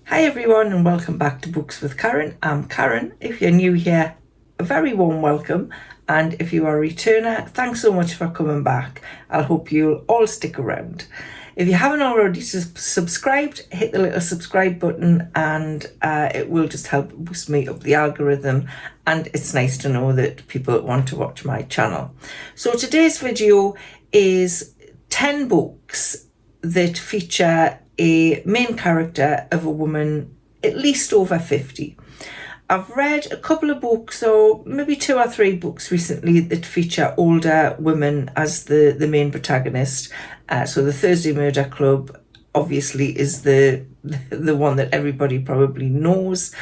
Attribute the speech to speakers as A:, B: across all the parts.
A: Hi everyone and welcome back to Books with Karen. I'm Karen. If you're new here, a very warm welcome, and if you are a returner, thanks so much for coming back. I hope you'll all stick around. If you haven't already subscribed, hit the little subscribe button and it will just help boost me up the algorithm, and it's nice to know that people want to watch my channel. So today's video is 10 books that feature a main character of a woman at least over 50. I've read a couple of books, or maybe 2 or 3 books recently that feature older women as the main protagonist. So the Thursday Murder Club obviously is the one that everybody probably knows.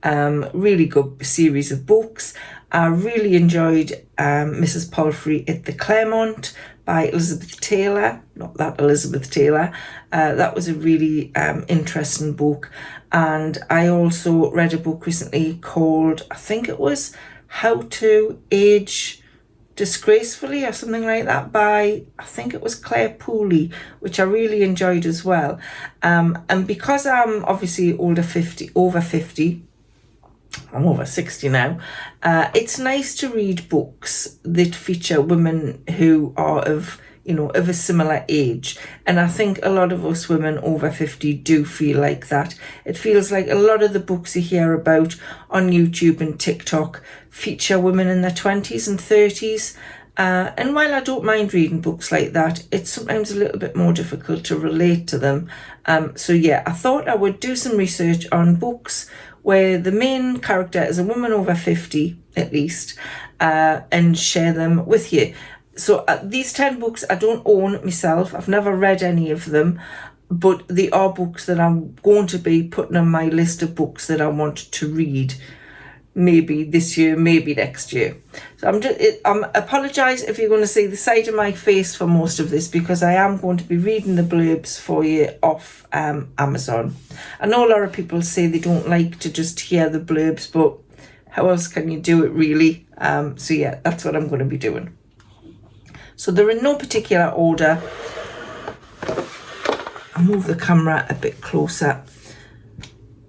A: Really good series of books. I really enjoyed Mrs. Palfrey at the Claremont by Elizabeth Taylor, not that Elizabeth Taylor. That was a really interesting book. And I also read a book recently called, I think it was How to Age Disgracefully or something like that, by, I think it was Claire Pooley, which I really enjoyed as well. And because I'm obviously over 50, I'm over 60 now, it's nice to read books that feature women who are of a similar age. And I think a lot of us women over 50 do feel like that. It feels like a lot of the books you hear about on YouTube and TikTok feature women in their 20s and 30s. And while I don't mind reading books like that, it's sometimes a little bit more difficult to relate to them. So yeah, I thought I would do some research on books where the main character is a woman over 50 at least, and share them with you. So these 10 books I don't own myself. I've never read any of them, but they are books that I'm going to be putting on my list of books that I want to read. Maybe this year, maybe next year. So I'm apologise if you're going to see the side of my face for most of this, because I am going to be reading the blurbs for you off Amazon. I know a lot of people say they don't like to just hear the blurbs, but how else can you do it really? So yeah, that's what I'm going to be doing. So they're in no particular order. I'll move the camera a bit closer.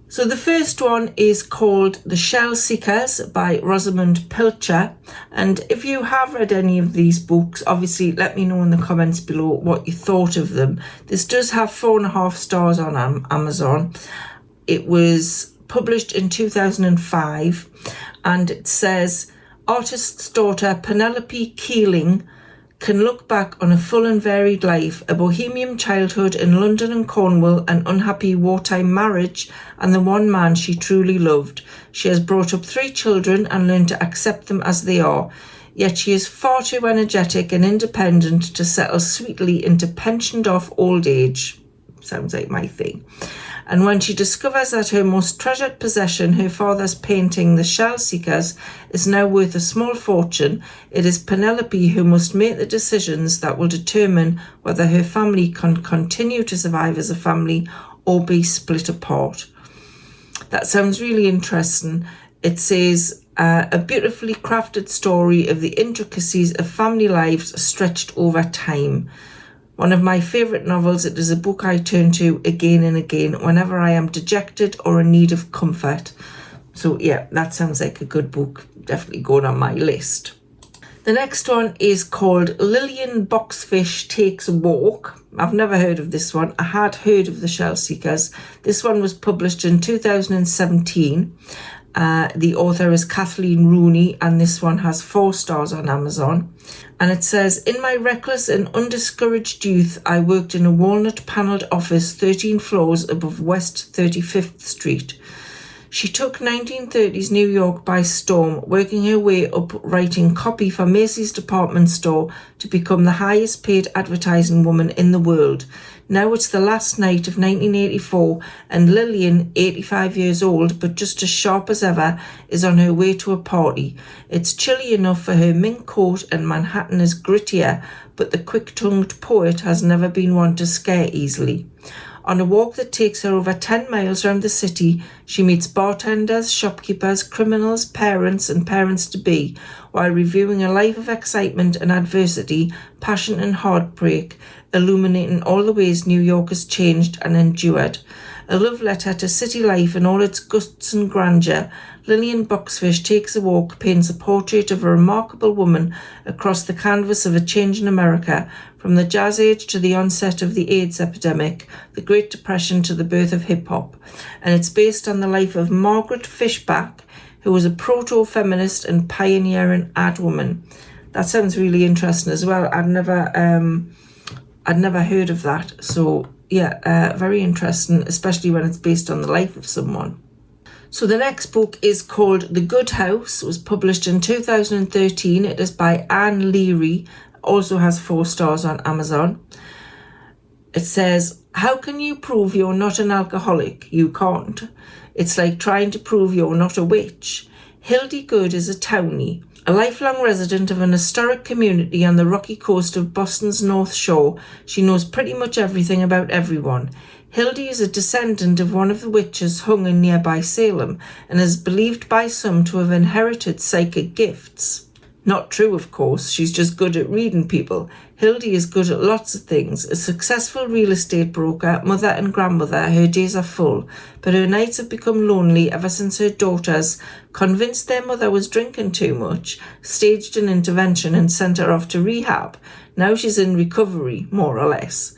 A: So the first one is called The Shell Seekers by Rosamunde Pilcher. And if you have read any of these books, obviously let me know in the comments below what you thought of them. This does have 4.5 stars on Amazon. It was published in 2005, and it says, artist's daughter Penelope Keeling can look back on a full and varied life, a bohemian childhood in London and Cornwall, an unhappy wartime marriage, and the one man she truly loved. She has brought up 3 children and learned to accept them as they are, yet she is far too energetic and independent to settle sweetly into pensioned-off old age. Sounds like my thing. And when she discovers that her most treasured possession, her father's painting, The Shell Seekers, is now worth a small fortune, it is Penelope who must make the decisions that will determine whether her family can continue to survive as a family or be split apart. That sounds really interesting. It says, a beautifully crafted story of the intricacies of family lives stretched over time. One of my favourite novels. It is a book I turn to again and again whenever I am dejected or in need of comfort. So yeah, that sounds like a good book. Definitely going on my list. The next one is called Lillian Boxfish Takes a Walk. I've never heard of this one. I had heard of The Shell Seekers. This one was published in 2017. The author is Kathleen Rooney, and this one has 4 stars on Amazon. And it says, in my reckless and undiscouraged youth, I worked in a walnut-panelled office 13 floors above West 35th Street. She took 1930s New York by storm, working her way up writing copy for Macy's department store to become the highest paid advertising woman in the world. Now it's the last night of 1984, and Lillian, 85 years old but just as sharp as ever, is on her way to a party. It's chilly enough for her mink coat, and Manhattan is grittier, but the quick-tongued poet has never been one to scare easily. On a walk that takes her over 10 miles around the city, she meets bartenders, shopkeepers, criminals, parents and parents-to-be, while reviewing a life of excitement and adversity, passion and heartbreak, illuminating all the ways New York has changed and endured. A love letter to city life in all its gusts and grandeur, Lillian Boxfish takes a walk, paints a portrait of a remarkable woman across the canvas of a changing America, from the Jazz Age to the onset of the AIDS epidemic, the Great Depression to the birth of hip-hop. And it's based on the life of Margaret Fishback, who was a proto-feminist and pioneering ad woman. That sounds really interesting as well. I'd never heard of that. So yeah, very interesting, especially when it's based on the life of someone. So the next book is called The Good House. It was published in 2013. It is by Anne Leary. Also has 4 stars on Amazon. It says, how can you prove you're not an alcoholic? You can't. It's like trying to prove you're not a witch. Hildy Good is a townie, a lifelong resident of an historic community on the rocky coast of Boston's North Shore. She knows pretty much everything about everyone. Hildy is a descendant of one of the witches hung in nearby Salem and is believed by some to have inherited psychic gifts. Not true, of course. She's just good at reading people. Hildy is good at lots of things. A successful real estate broker, mother and grandmother, her days are full, but her nights have become lonely ever since her daughters, convinced their mother was drinking too much, staged an intervention and sent her off to rehab. Now she's in recovery, more or less.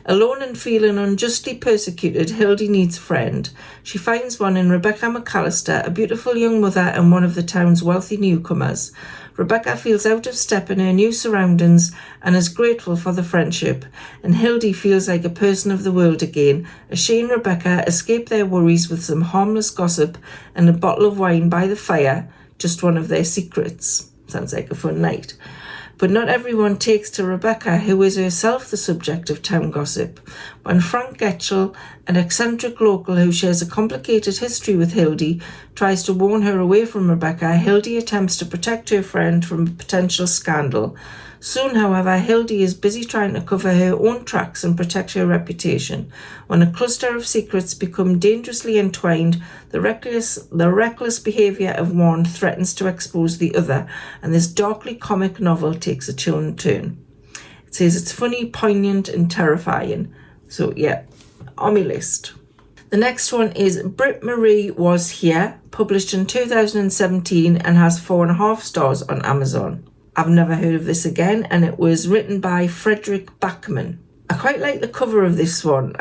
A: Alone and feeling unjustly persecuted, Hildy needs a friend. She finds one in Rebecca McAllister, a beautiful young mother and one of the town's wealthy newcomers. Rebecca feels out of step in her new surroundings and is grateful for the friendship, and Hildy feels like a person of the world again, as she and Rebecca escape their worries with some harmless gossip and a bottle of wine by the fire, just one of their secrets. Sounds like a fun night. But not everyone takes to Rebecca, who is herself the subject of town gossip. When Frank Getchell, an eccentric local who shares a complicated history with Hildy, tries to warn her away from Rebecca, Hildy attempts to protect her friend from a potential scandal. Soon, however, Hildy is busy trying to cover her own tracks and protect her reputation. When a cluster of secrets become dangerously entwined, the reckless behaviour of one threatens to expose the other, and this darkly comic novel takes a chilling turn. It says it's funny, poignant and terrifying. So yeah, on my list. The next one is Britt-Marie Was Here, published in 2017 and has 4.5 stars on Amazon. I've never heard of this again, and it was written by Fredrik Backman. I quite like the cover of this one.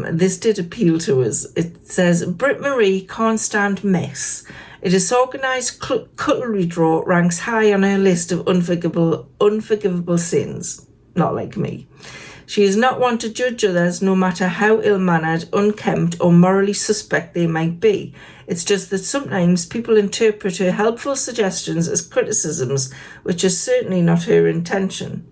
A: This did appeal to us. It says, Britt-Marie can't stand mess. A disorganised cutlery drawer ranks high on her list of unforgivable sins. Not like me. She is not one to judge others, no matter how ill-mannered, unkempt or morally suspect they might be. It's just that sometimes people interpret her helpful suggestions as criticisms, which is certainly not her intention.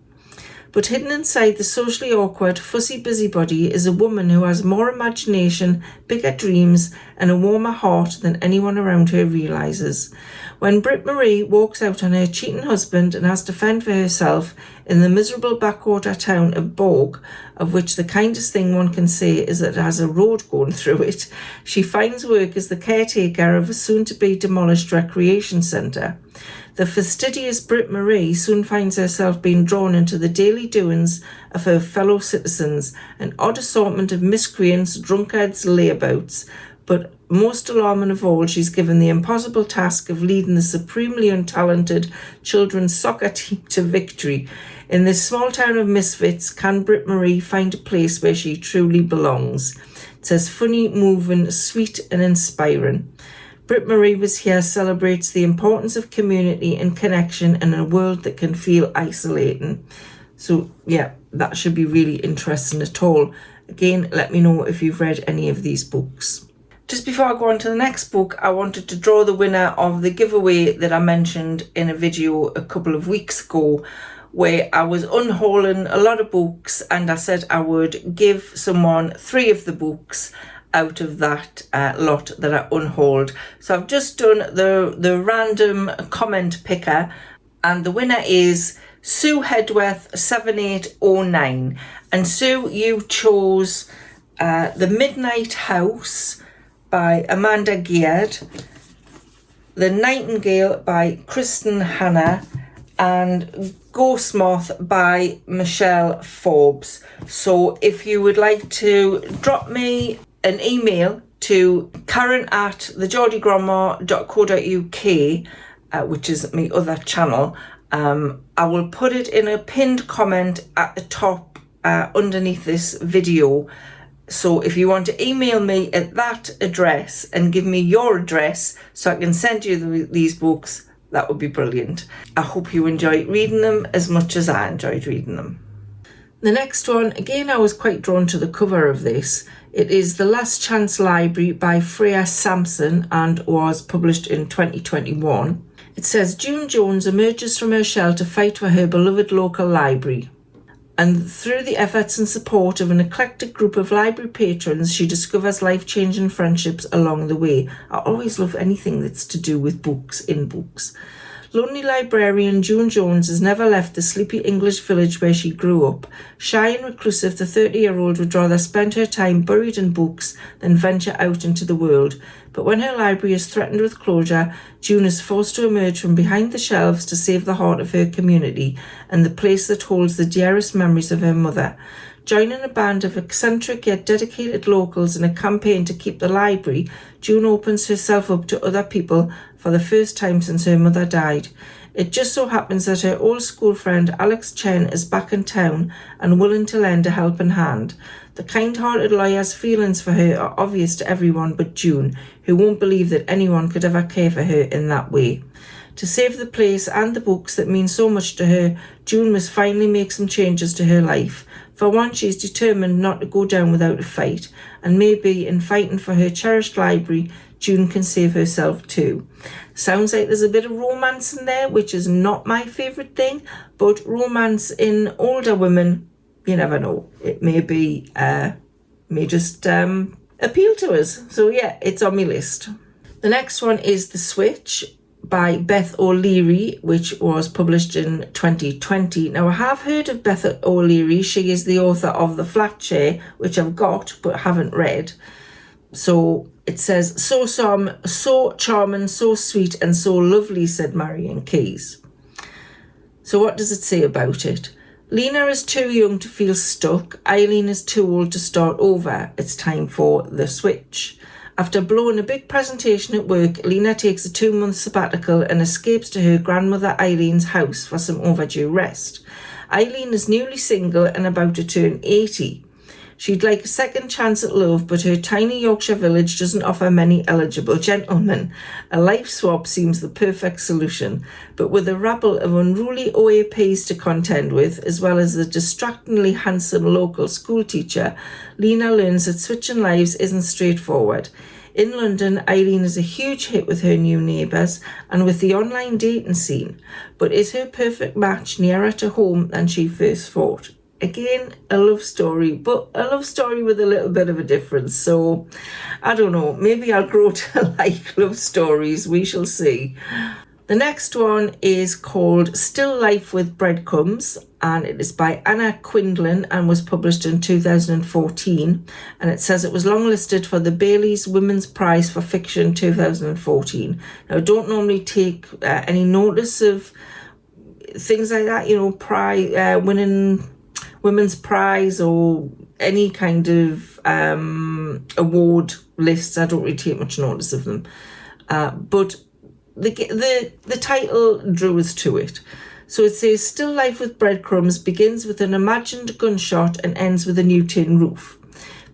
A: But hidden inside the socially awkward, fussy busybody is a woman who has more imagination, bigger dreams, and a warmer heart than anyone around her realises. When Britt-Marie walks out on her cheating husband and has to fend for herself in the miserable backwater town of Borg, of which the kindest thing one can say is that it has a road going through it, she finds work as the caretaker of a soon-to-be demolished recreation centre. The fastidious Britt-Marie soon finds herself being drawn into the daily doings of her fellow citizens, an odd assortment of miscreants, drunkards, layabouts, but most alarming of all, she's given the impossible task of leading the supremely untalented children's soccer team to victory. In this small town of misfits, can Britt-Marie find a place where she truly belongs? It says funny, moving, sweet and inspiring. Britt-Marie Was Here celebrates the importance of community and connection in a world that can feel isolating. So yeah, that should be really interesting at all. Again, let me know if you've read any of these books. Just before I go on to the next book, I wanted to draw the winner of the giveaway that I mentioned in a video a couple of weeks ago, where I was unhauling a lot of books and I said I would give someone 3 of the books out of that lot that I unhauled. So I've just done the random comment picker, and the winner is Sue Hedworth 7809. And Sue, you chose The Midnight House by Amanda Geard, The Nightingale by Kristen Hanna, and Ghost Moth by Michelle Forbes. So if you would like to drop me an email to karen@thegeordiegrandma.co.uk, which is my other channel. I will put it in a pinned comment at the top underneath this video. So if you want to email me at that address and give me your address so I can send you these books, that would be brilliant. I hope you enjoy reading them as much as I enjoyed reading them. The next one, again, I was quite drawn to the cover of this. It is The Last Chance Library by Freya Sampson and was published in 2021. It says June Jones emerges from her shell to fight for her beloved local library. And through the efforts and support of an eclectic group of library patrons, she discovers life-changing friendships along the way. I always love anything that's to do with books, in books. Lonely librarian June Jones has never left the sleepy English village where she grew up. Shy and reclusive, the 30-year-old would rather spend her time buried in books than venture out into the world. But when her library is threatened with closure, June is forced to emerge from behind the shelves to save the heart of her community and the place that holds the dearest memories of her mother. Joining a band of eccentric yet dedicated locals in a campaign to keep the library, June opens herself up to other people for the first time since her mother died. It just so happens that her old school friend Alex Chen is back in town and willing to lend a helping hand. The kind-hearted lawyer's feelings for her are obvious to everyone but June, who won't believe that anyone could ever care for her in that way. To save the place and the books that mean so much to her, June must finally make some changes to her life. For one, she is determined not to go down without a fight, and maybe in fighting for her cherished library, June can save herself too. Sounds like there's a bit of romance in there, which is not my favourite thing, but romance in older women, you never know. It may be, may just appeal to us. So yeah, it's on my list. The next one is The Switch by Beth O'Leary, which was published in 2020. Now, I have heard of Beth O'Leary. She is the author of The Flat Chair, which I've got but haven't read. So it says, so charming, so sweet and so lovely, said Marianne Keyes. So what does it say about it? Lena is too young to feel stuck. Eileen is too old to start over. It's time for the switch. After blowing a big presentation at work, Lena takes a 2-month sabbatical and escapes to her grandmother Eileen's house for some overdue rest. Eileen is newly single and about to turn 80. She'd like a second chance at love, but her tiny Yorkshire village doesn't offer many eligible gentlemen. A life swap seems the perfect solution, but with a rabble of unruly OAPs to contend with, as well as the distractingly handsome local school teacher, Lena learns that switching lives isn't straightforward. In London, Eileen is a huge hit with her new neighbours and with the online dating scene, but is her perfect match nearer to home than she first thought? Again, a love story, but a love story with a little bit of a difference. So, I don't know, maybe I'll grow to like love stories. We shall see. The next one is called Still Life with Breadcrumbs, and it is by Anna Quindlen and was published in 2014. And it says it was longlisted for the Bailey's Women's Prize for Fiction 2014. Now, I don't normally take any notice of things like that, you know, winning Women's Prize or any kind of award lists. I don't really take much notice of them. But the title drew us to it. So it says, Still Life with Breadcrumbs begins with an imagined gunshot and ends with a new tin roof.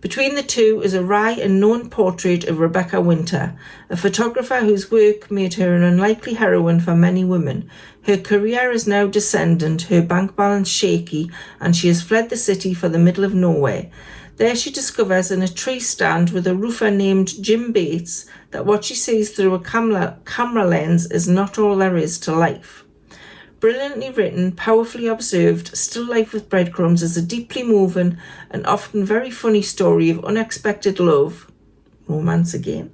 A: Between the two is a wry and known portrait of Rebecca Winter, a photographer whose work made her an unlikely heroine for many women. Her career is now descendant, her bank balance shaky, and she has fled the city for the middle of nowhere. There she discovers in a tree stand with a roofer named Jim Bates that what she sees through a camera lens is not all there is to life. Brilliantly written, powerfully observed, Still Life with Breadcrumbs is a deeply moving and often very funny story of unexpected love, romance again,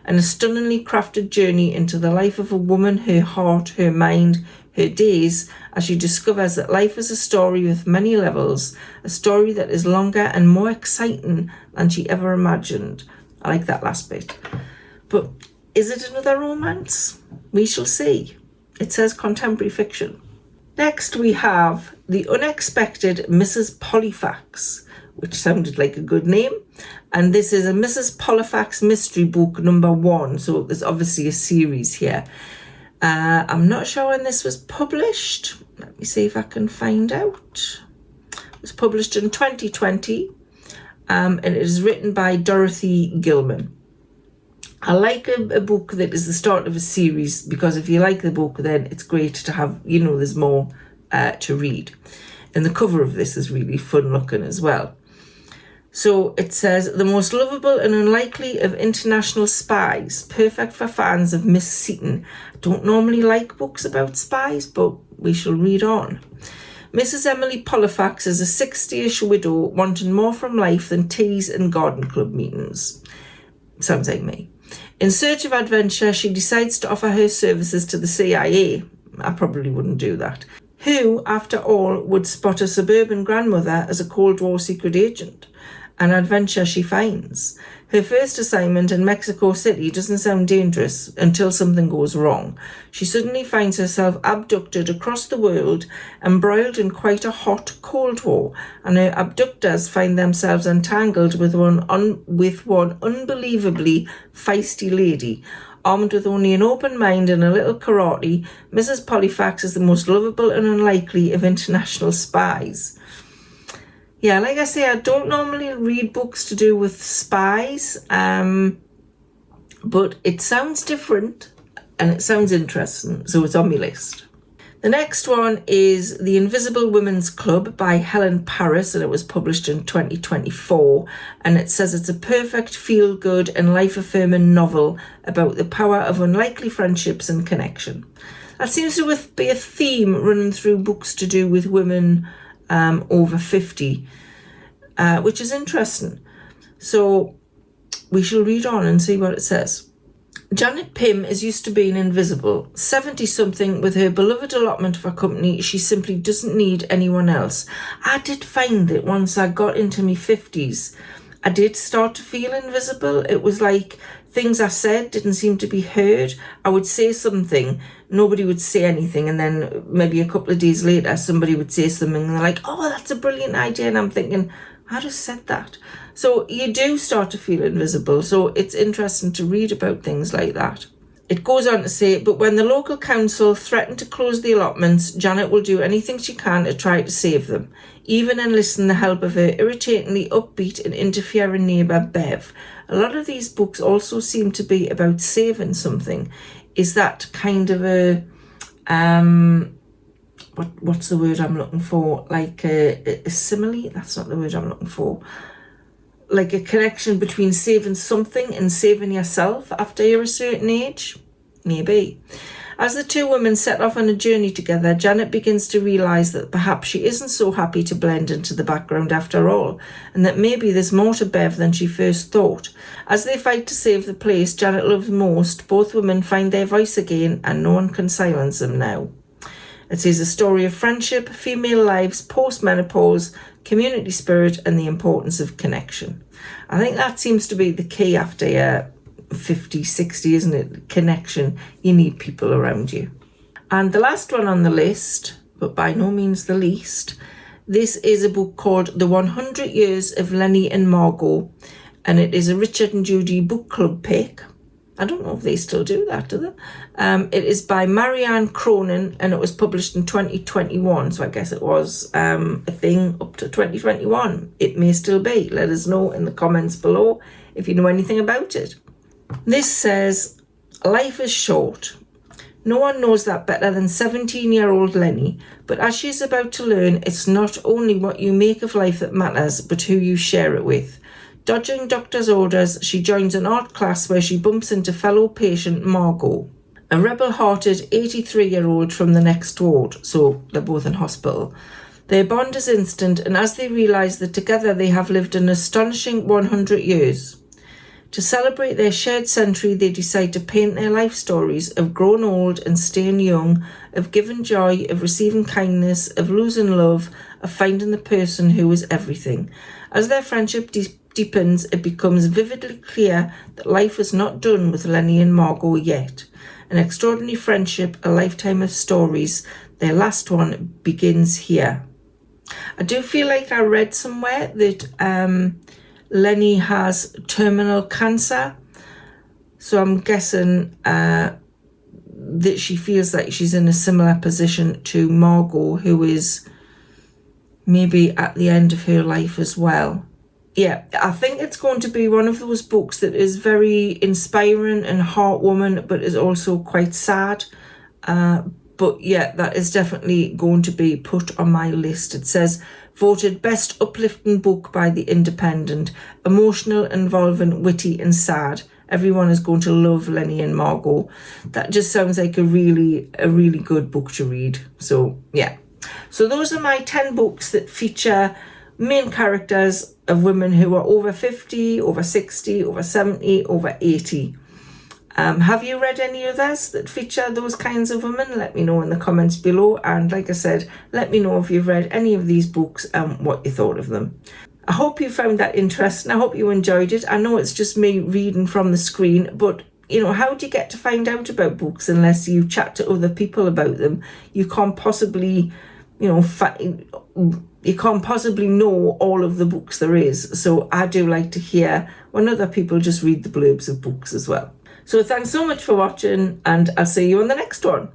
A: and a stunningly crafted journey into the life of a woman, her heart, her mind, her days, as she discovers that life is a story with many levels, a story that is longer and more exciting than she ever imagined. I like that last bit. But is it another romance? We shall see. It says contemporary fiction. Next we have The Unexpected Mrs. Pollifax, which sounded like a good name. And this is a Mrs. Pollifax mystery book number 1. So there's obviously a series here. I'm not sure when this was published. Let me see if I can find out. It was published in 2020. And it is written by Dorothy Gilman. I like a book that is the start of a series, because if you like the book, then it's great to have, there's more to read. And the cover of this is really fun looking as well. So it says, the most lovable and unlikely of international spies, perfect for fans of Miss Seton. I don't normally like books about spies, but we shall read on. Mrs. Emily Pollifax is a 60-ish widow wanting more from life than teas and garden club meetings. Sounds like me. In search of adventure, she decides to offer her services to the CIA. I probably wouldn't do that. Who, after all, would spot a suburban grandmother as a Cold War secret agent? An adventure she finds. Her first assignment in Mexico City doesn't sound dangerous until something goes wrong. She suddenly finds herself abducted across the world, embroiled in quite a hot Cold War, and her abductors find themselves entangled with one unbelievably feisty lady. Armed with only an open mind and a little karate, Mrs. Pollifax is the most lovable and unlikely of international spies. Yeah, like I say, I don't normally read books to do with spies, but it sounds different and it sounds interesting, so it's on my list. The next one is The Invisible Women's Club by Helen Paris, and it was published in 2024, and it says it's a perfect feel-good and life-affirming novel about the power of unlikely friendships and connection. That seems to be a theme running through books to do with women over 50, which is interesting. So we shall read on and see what it says. Janet Pym is used to being invisible. 70-something with her beloved allotment of her company, she simply doesn't need anyone else. I did find that once I got into my 50s, I did start to feel invisible. It was like things I said didn't seem to be heard. I would say something, nobody would say anything, and then maybe a couple of days later somebody would say something and they're like, oh, that's a brilliant idea, and I'm thinking, I just said that. So you do start to feel invisible, so it's interesting to read about things like that. It goes on to say, but when the local council threaten to close the allotments, Janet will do anything she can to try to save them, even enlisting the help of her irritatingly upbeat and interfering neighbour Bev. A lot of these books also seem to be about saving something. Is that kind of a what's the word I'm looking for? Like a simile? That's not the word I'm looking for. Like a connection between saving something and saving yourself after you're a certain age? Maybe. As the two women set off on a journey together, Janet begins to realise that perhaps she isn't so happy to blend into the background after all, and that maybe there's more to Bev than she first thought. As they fight to save the place Janet loves most, both women find their voice again, and no one can silence them now. It is a story of friendship, female lives, post-menopause, community spirit, and the importance of connection. I think that seems to be the key after your 50, 60, isn't it? Connection. You need people around you. And the last one on the list, but by no means the least, this is a book called The 100 Years of Lenni and Margot, and it is a Richard and Judy book club pick. I don't know if they still do that, do they? It is by Marianne Cronin, and it was published in 2021, so I guess it was a thing up to 2021. It may still be. Let us know in the comments below if you know anything about it. This says, life is short. No one knows that better than 17-year-old Lenni, but as she is about to learn, it's not only what you make of life that matters, but who you share it with. Dodging doctor's orders, she joins an art class where she bumps into fellow patient Margot, a rebel-hearted 83-year-old from the next ward, so they're both in hospital. Their bond is instant, and as they realise that together they have lived an astonishing 100 years. To celebrate their shared century, they decide to paint their life stories of growing old and staying young, of giving joy, of receiving kindness, of losing love, of finding the person who is everything. As their friendship deepens, it becomes vividly clear that life is not done with Lenni and Margot yet. An extraordinary friendship, a lifetime of stories. Their last one begins here. I do feel like I read somewhere that Lenni has terminal cancer. So I'm guessing that she feels like she's in a similar position to Margot, who is maybe at the end of her life as well. Yeah, I think it's going to be one of those books that is very inspiring and heartwarming, but is also quite sad. But yeah, that is definitely going to be put on my list. It says, voted best uplifting book by The Independent. Emotional, involving, witty and sad. Everyone is going to love Lenni and Margot. That just sounds like a really good book to read. So yeah. So those are my 10 books that feature main characters of women who are over 50, over 60, over 70, over 80. Have you read any others that feature those kinds of women? Let me know in the comments below. And like I said, let me know if you've read any of these books and what you thought of them. I hope you found that interesting. I hope you enjoyed it. I know it's just me reading from the screen, but you know, how do you get to find out about books unless you chat to other people about them? You can't possibly, you can't possibly know all of the books there is. So I do like to hear when other people just read the blurbs of books as well. So thanks so much for watching, and I'll see you on the next one.